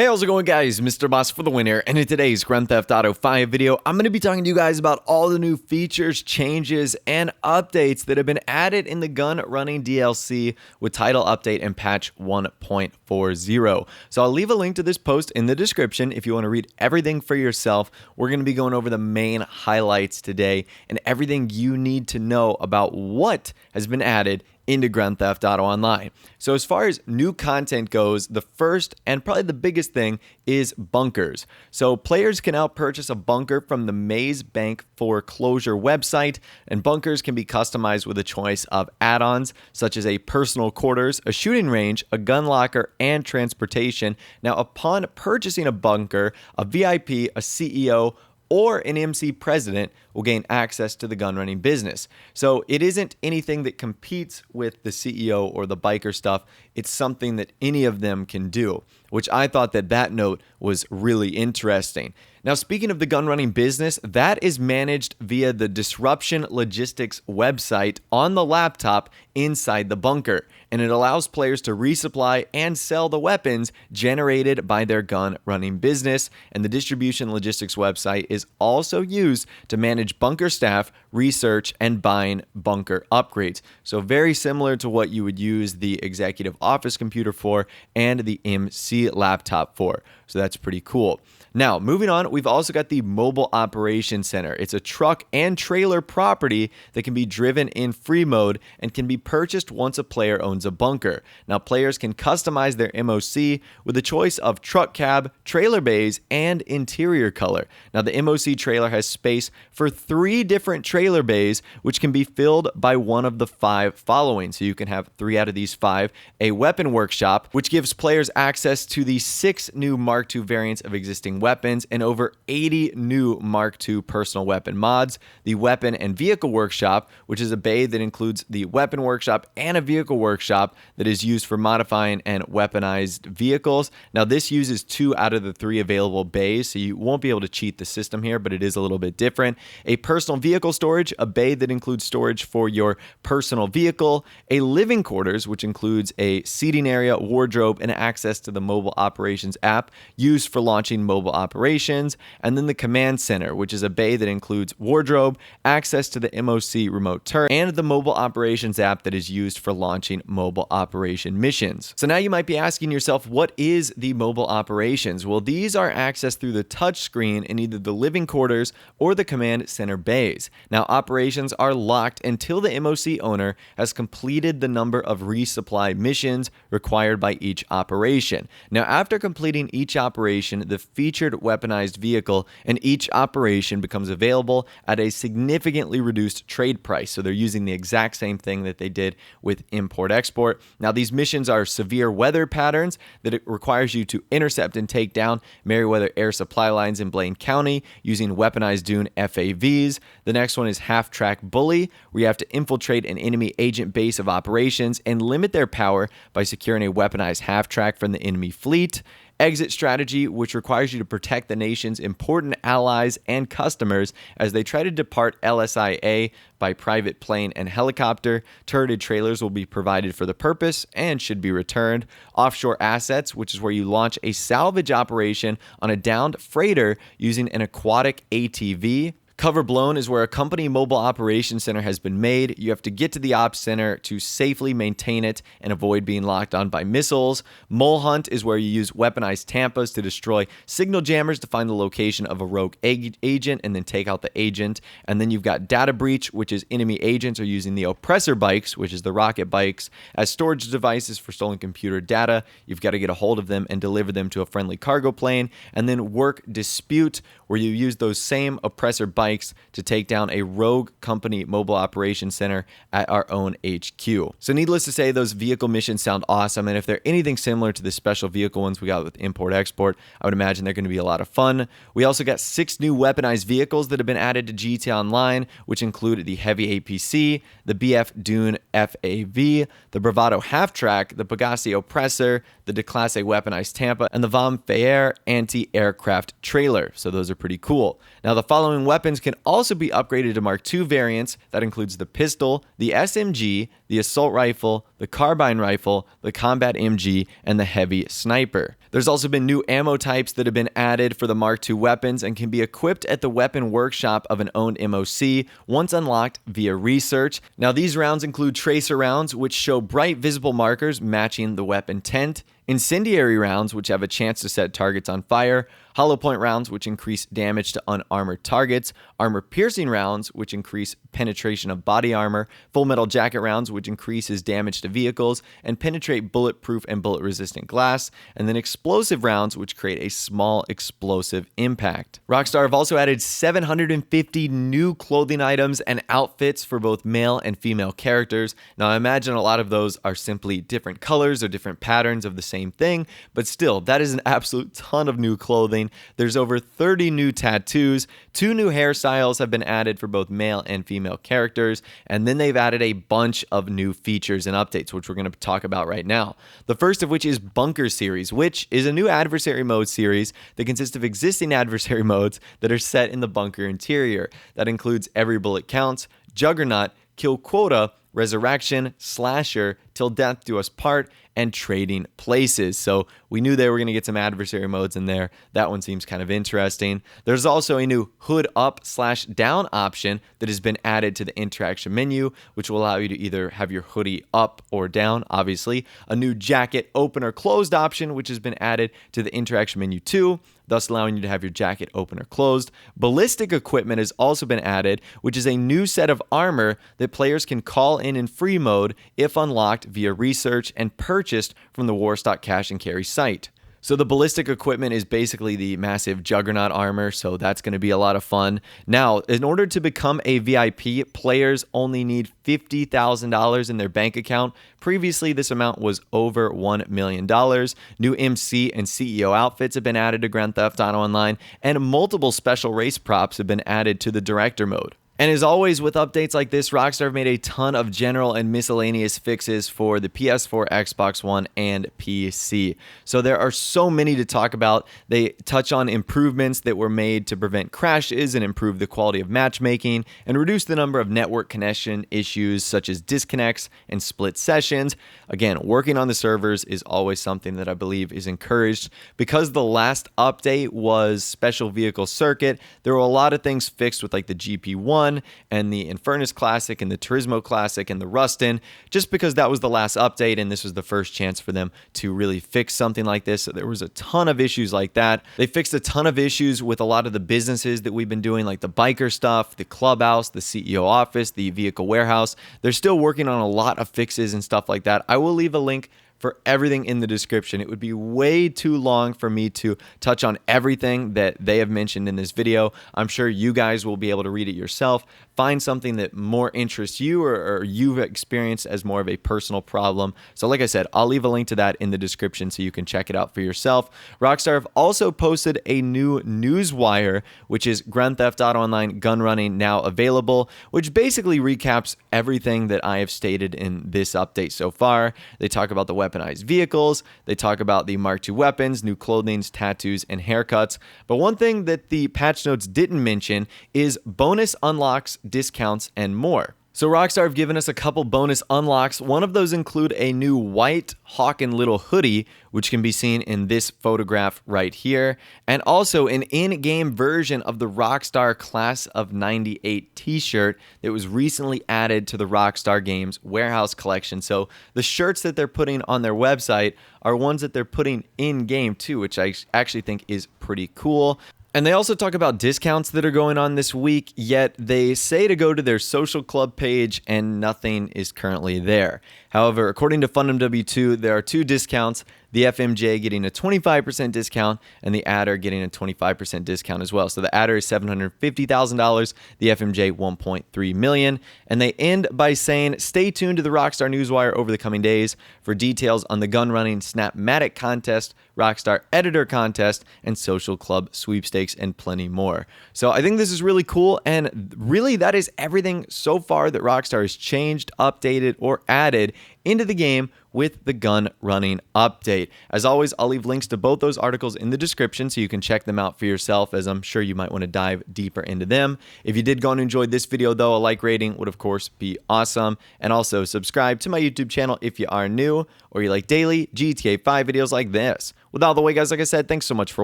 Hey, how's it going, guys? Mr. Boss for the win here, and in today's Grand Theft Auto 5 video, I'm going to be talking to you guys about all the new features, changes, and updates that have been added in the Gunrunning DLC with title update and patch 1.40. So I'll leave a link to this post in the description if you want to read everything for yourself. We're going to be going over the main highlights today and everything you need to know about what has been added into Grand Theft Auto Online. So as far as new content goes, the first and probably the biggest thing is bunkers. So players can now purchase a bunker from the Maze Bank foreclosure website, and bunkers can be customized with a choice of add-ons such as a personal quarters, a shooting range, a gun locker, and transportation. Now, upon purchasing a bunker, a VIP, a CEO, or an MC president will gain access to the gunrunning business. So it isn't anything that competes with the CEO or the biker stuff. It's something that any of them can do, which I thought that note was really interesting. Now, speaking of the gunrunning business, that is managed via the Disruption Logistics website on the laptop inside the bunker, and it allows players to resupply and sell the weapons generated by their gun-running business, and the Distribution Logistics website is also used to manage bunker staff, research, and buying bunker upgrades. So very similar to what you would use the Executive Office computer for and the MC laptop for. So that's pretty cool. Now, moving on, we've also got the Mobile Operations Center. It's a truck and trailer property that can be driven in free mode and can be purchased once a player owns a bunker. Now, players can customize their MOC with a choice of truck cab, trailer bays, and interior color. Now, the MOC trailer has space for 3 different trailer bays, which can be filled by one of the 5 following. So you can have 3 out of these 5. A weapon workshop, which gives players access to the 6 new Mark II variants of existing weapons and over 80 new Mark II personal weapon mods. The Weapon and Vehicle Workshop, which is a bay that includes the weapon workshop and a vehicle workshop that is used for modifying and weaponized vehicles. Now, this uses 2 out of the 3 available bays, so you won't be able to cheat the system here, but it is a little bit different. A personal vehicle storage, a bay that includes storage for your personal vehicle. A living quarters, which includes a seating area, wardrobe, and access to the mobile operations app used for launching mobile operations. And then the command center, which is a bay that includes wardrobe, access to the MOC remote turret, and the mobile operations app that is used for launching mobile operation missions. So now you might be asking yourself, what is the mobile operations? Well, these are accessed through the touch screen in either the living quarters or the command center bays. Now, operations are locked until the MOC owner has completed the number of resupply missions required by each operation. Now, after completing each operation, the featured weaponized vehicle and each operation becomes available at a significantly reduced trade price. So they're using the exact same thing that they did with import-export. Now, these missions are severe weather patterns that it requires you to intercept and take down Meriwether air supply lines in Blaine County using weaponized dune FAVs. The next one is half-track bully, where you have to infiltrate an enemy agent base of operations and limit their power by securing a weaponized half-track from the enemy fleet. Exit strategy, which requires you to protect the nation's important allies and customers as they try to depart LSIA by private plane and helicopter. Turreted trailers will be provided for the purpose and should be returned. Offshore Assets, which is where you launch a salvage operation on a downed freighter using an aquatic ATV. Cover blown is where a company mobile operations center has been made. You have to get to the ops center to safely maintain it and avoid being locked on by missiles. Mole hunt is where you use weaponized tampas to destroy signal jammers to find the location of a rogue agent and then take out the agent. And then you've got data breach, which is enemy agents are using the oppressor bikes, which is the rocket bikes, as storage devices for stolen computer data. You've got to get a hold of them and deliver them to a friendly cargo plane. And then work dispute, where you use those same oppressor bikes to take down a rogue company mobile operations center at our own HQ. So needless to say, those vehicle missions sound awesome, and if they're anything similar to the special vehicle ones we got with import-export, I would imagine they're going to be a lot of fun. We also got 6 new weaponized vehicles that have been added to GTA Online, which include the Heavy APC, the BF Dune FAV, the Bravado Half-Track, the Pegasi Oppressor, the Declasse Weaponized Tampa, and the Vom Fair Anti-Aircraft Trailer. So those are pretty cool. Now, the following weapons can also be upgraded to Mark II variants. That includes the pistol, the SMG, the assault rifle, the carbine rifle, the combat MG, and the heavy sniper. There's also been new ammo types that have been added for the Mark II weapons and can be equipped at the weapon workshop of an owned MOC once unlocked via research. Now, these rounds include tracer rounds, which show bright visible markers matching the weapon tent, incendiary rounds, which have a chance to set targets on fire, hollow point rounds, which increase damage to unarmored targets, armor-piercing rounds, which increase penetration of body armor, full metal jacket rounds, which increases damage to vehicles and penetrate bulletproof and bullet-resistant glass, and then explosive rounds, which create a small explosive impact. Rockstar have also added 750 new clothing items and outfits for both male and female characters. Now, I imagine a lot of those are simply different colors or different patterns of the same thing, but still, that is an absolute ton of new clothing. There's over 30 new tattoos, 2 new hairstyles have been added for both male and female characters, and then they've added a bunch of new features and updates, which we're going to talk about right now. The first of which is Bunker Series, which is a new adversary mode series that consists of existing adversary modes that are set in the bunker interior. That includes Every Bullet Counts, Juggernaut, Kill Quota, Resurrection, Slasher, Till Death Do Us Part, and Trading Places. So we knew they were going to get some adversary modes in there. That one seems kind of interesting. There's also a new hood up/down option that has been added to the interaction menu, which will allow you to either have your hoodie up or down, obviously. A new jacket open or closed option, which has been added to the interaction menu too, thus allowing you to have your jacket open or closed. Ballistic equipment has also been added, which is a new set of armor that players can call in free mode if unlocked via research and purchased from the Warstock Cash and Carry site. So the ballistic equipment is basically the massive Juggernaut armor, so that's going to be a lot of fun. Now, in order to become a VIP, players only need $50,000 in their bank account. Previously, this amount was over $1 million. New Emcee and Ceo Outfits have been added to Grand Theft Auto Online, and multiple special race props have been added to the Director mode. And as always, with updates like this, Rockstar have made a ton of general and miscellaneous fixes for the PS4, Xbox One, and PC. So there are so many to talk about. They touch on improvements that were made to prevent crashes and improve the quality of matchmaking and reduce the number of network connection issues such as disconnects and split sessions. Again, working on the servers is always something that I believe is encouraged. Because the last update was Special Vehicle Circuit, there were a lot of things fixed with like the GP1 and the Infernus Classic and the Turismo Classic and the Rustin, just because that was the last update and this was the first chance for them to really fix something like this. So there was a ton of issues like that. They fixed a ton of issues with a lot of the businesses that we've been doing, like the biker stuff, the clubhouse, the CEO office, the vehicle warehouse. They're still working on a lot of fixes and stuff like that. I will leave a link for everything in the description. It would be way too long for me to touch on everything that they have mentioned in this video. I'm sure you guys will be able to read it yourself, find something that more interests you or you've experienced as more of a personal problem. So like I said, I'll leave a link to that in the description so you can check it out for yourself. Rockstar have also posted a new newswire, which is Grand Theft Auto Online Gunrunning now available, which basically recaps everything that I have stated in this update so far. They talk about the weaponized vehicles, they talk about the Mark II weapons, new clothing, tattoos, and haircuts. But one thing that the patch notes didn't mention is bonus unlocks, discounts, and more. So Rockstar have given us a couple bonus unlocks. One of those include a new white Hawk and Little hoodie, which can be seen in this photograph right here, and also an in-game version of the Rockstar Class of 98 t-shirt that was recently added to the Rockstar Games warehouse collection. So the shirts that they're putting on their website are ones that they're putting in-game too, which I actually think is pretty cool. And they also talk about discounts that are going on this week, yet they say to go to their social club page and nothing is currently there. However, according to FundMW2, there are 2 discounts, the FMJ getting a 25% discount and the adder getting a 25% discount as well. So the adder is $750,000, the FMJ $1.3 million. And they end by saying, stay tuned to the Rockstar Newswire over the coming days for details on the Gunrunning Snapmatic contest, Rockstar Editor contest, and social club sweepstakes, and plenty more. So I think this is really cool, and really that is everything so far that Rockstar has changed, updated, or added into the game with the gun running update. As always, I'll leave links to both those articles in the description so you can check them out for yourself, as I'm sure you might want to dive deeper into them. If you did go and enjoy this video though, a like rating would of course be awesome. And also subscribe to my YouTube channel if you are new or you like daily GTA 5 videos like this. With all the way guys, like I said, thanks so much for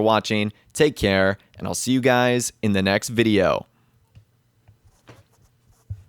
watching. Take care, and I'll see you guys in the next video.